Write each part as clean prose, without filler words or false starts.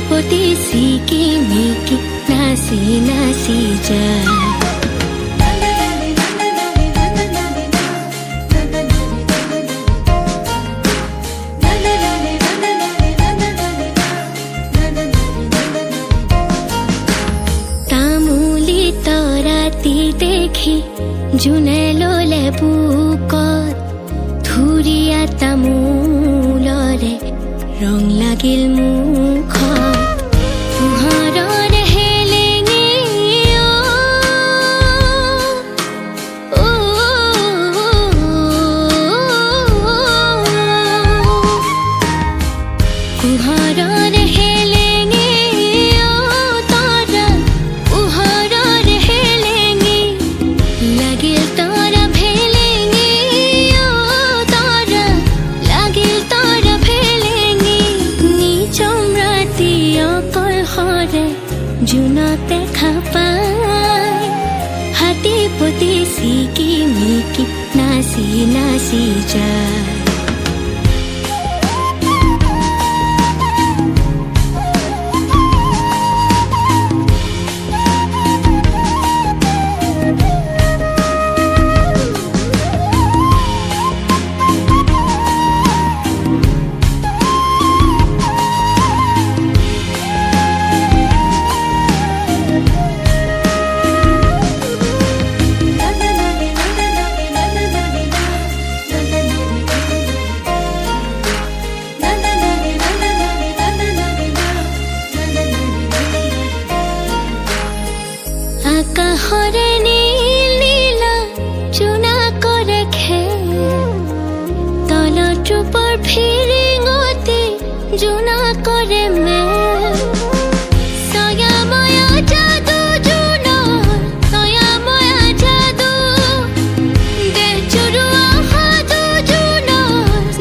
पोती सीकी मीकी नासी नासी जाए तामुली तराती देखी जुनेलोले बुकत धुरिया तामुलरे रंग लागिल मुखत पुहारर हेलेङे कुहारर हेलेङे तर उहरर हेलेङे लागिल तर भेलेङे तर लागिल तर भेलेङे निजम राति अकल हरे जुनते खापाय हाती पोती सिकी मिकी नासी नासी जाय আকাশৰে নীল নীলা চুনা কৰে খেল তলত ৰূপৰ ফিৰিঙতি জোনা কৰে মেল ছয়াময়া যাদু জোনৰ ছয়াময়া যাদু দেহ চুৰুৱা সাধু জোনৰ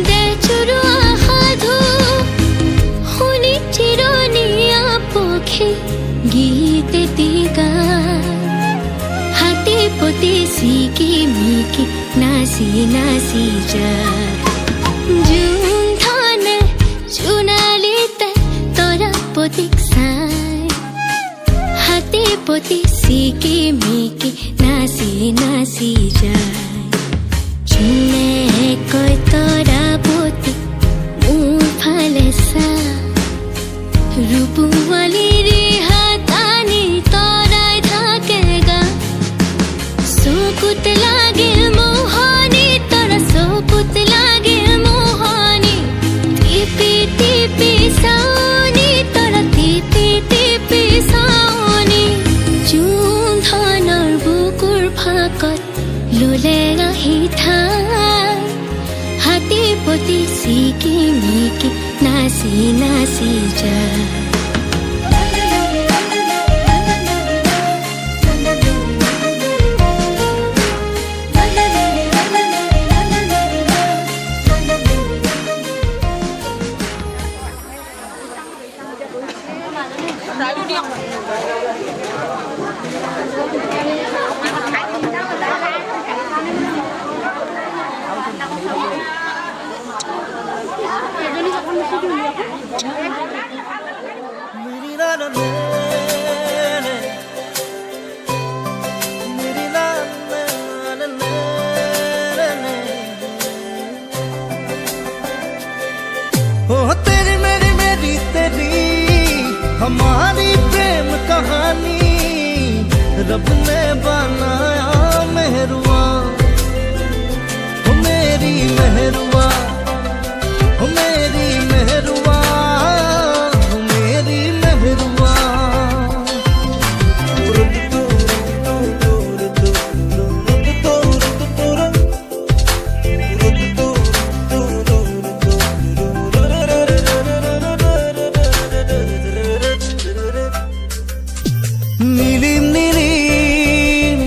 দেহ চুৰুৱা সাধু শুনি চিৰণীয়া পক্ষী গীত এটি গায় हाती पोती सीकी मीकी नासी नासी जाय जुन थाने चुनालिते तोरा पोतिक साय हाती पोती सीकी मीकी नासी नासी जाय जुने कय तोरा पोती मोर फाले सा रूपवाली हातानी तोराय थाकेगा सोकुत लागिल मोहनी तोरा सोकुत लागिल मोहनी टिपी टिपी सावनी तोरा टिपी टिपी सावनी जून धনৰ বুকুৰ ফাকত ললে আহি ঠাই হাতী পতি সিকি মিকি নাচি নাচি যায় तेरी मेरी मेरी तेरी हमारी प्रेम कहानी रब ने बनाया मेहरुआ हो मेरी मेहरुआ हो मेरी मेहरुआ हो मेरी मेहरुआ नीलिम नीलिम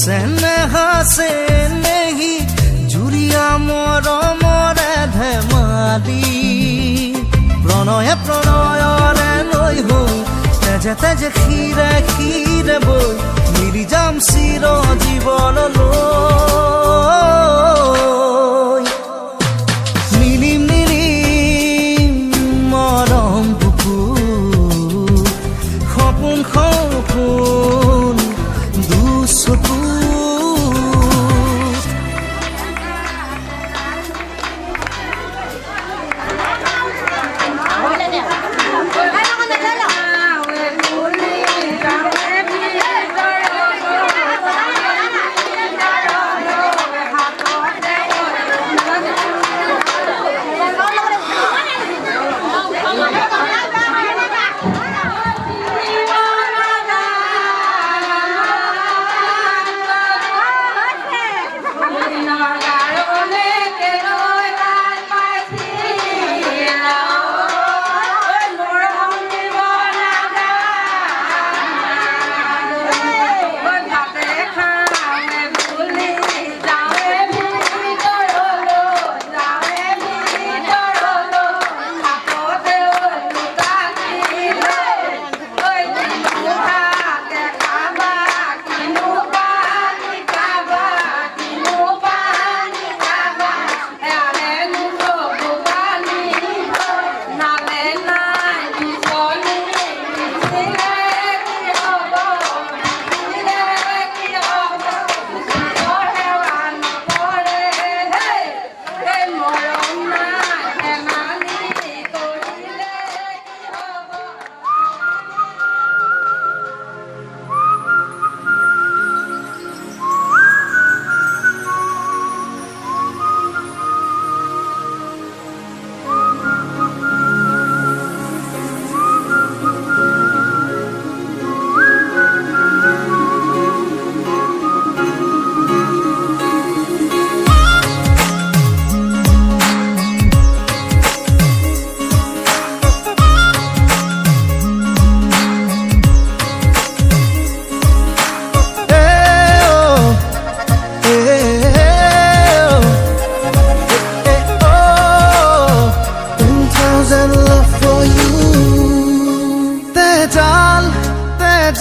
চেনেহা চেনেহী জুৰিয়া মৰমৰে ধেমালি প্ৰণয়ে প্ৰণয়ৰে লৈ হৈ তেজে তেজে ক্ষীৰে ক্ষীৰে বৈ মিলি যাম চিৰ জীৱনলৈ মিলিম মিলিম মৰম বুকুত সপোন সপোন দুচকুত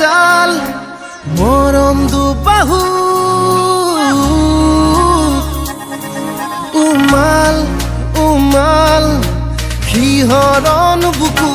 জাল মৰম দুবাহু উমাল উমাল শিহৰণ বুকু